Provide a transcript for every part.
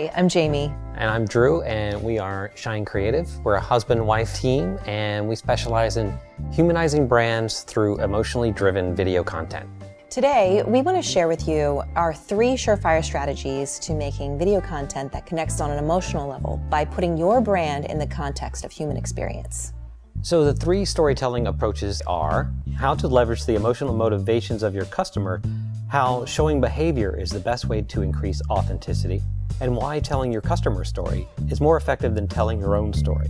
Hi, I'm Jamie. And I'm Drew, and we are Shine Creative. We're a husband-wife team, and we specialize in humanizing brands through emotionally driven video content. Today, we want to share with you our 3 surefire strategies to making video content that connects on an emotional level by putting your brand in the context of human experience. So the 3 storytelling approaches are how to leverage the emotional motivations of your customer, how showing behavior is the best way to increase authenticity, and why telling your customer story is more effective than telling your own story.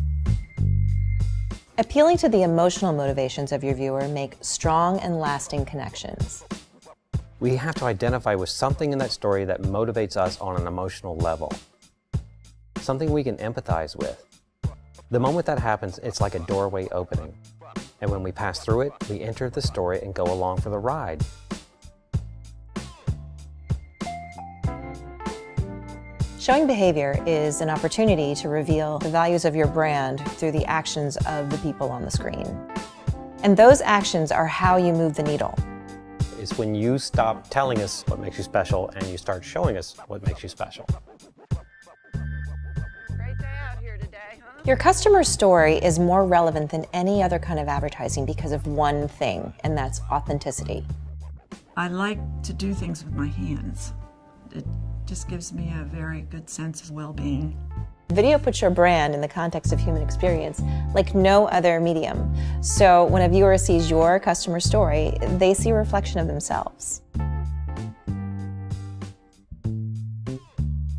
Appealing to the emotional motivations of your viewer make strong and lasting connections. We have to identify with something in that story that motivates us on an emotional level, something we can empathize with. The moment that happens, it's like a doorway opening. And when we pass through it, we enter the story and go along for the ride. Showing behavior is an opportunity to reveal the values of your brand through the actions of the people on the screen. And those actions are how you move the needle. It's when you stop telling us what makes you special and you start showing us what makes you special. Great day out here today, huh? Your customer story is more relevant than any other kind of advertising because of one thing, and that's authenticity. I like to do things with my hands. It just gives me a very good sense of well-being. Video puts your brand in the context of human experience like no other medium. So when a viewer sees your customer story, they see a reflection of themselves.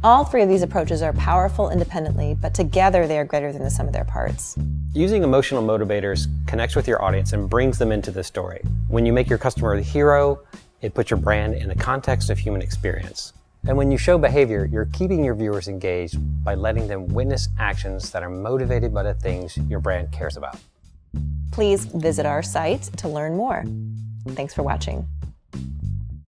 All 3 of these approaches are powerful independently, but together they are greater than the sum of their parts. Using emotional motivators connects with your audience and brings them into the story. When you make your customer the hero, it puts your brand in the context of human experience. And when you show behavior, you're keeping your viewers engaged by letting them witness actions that are motivated by the things your brand cares about. Please visit our site to learn more. Thanks for watching.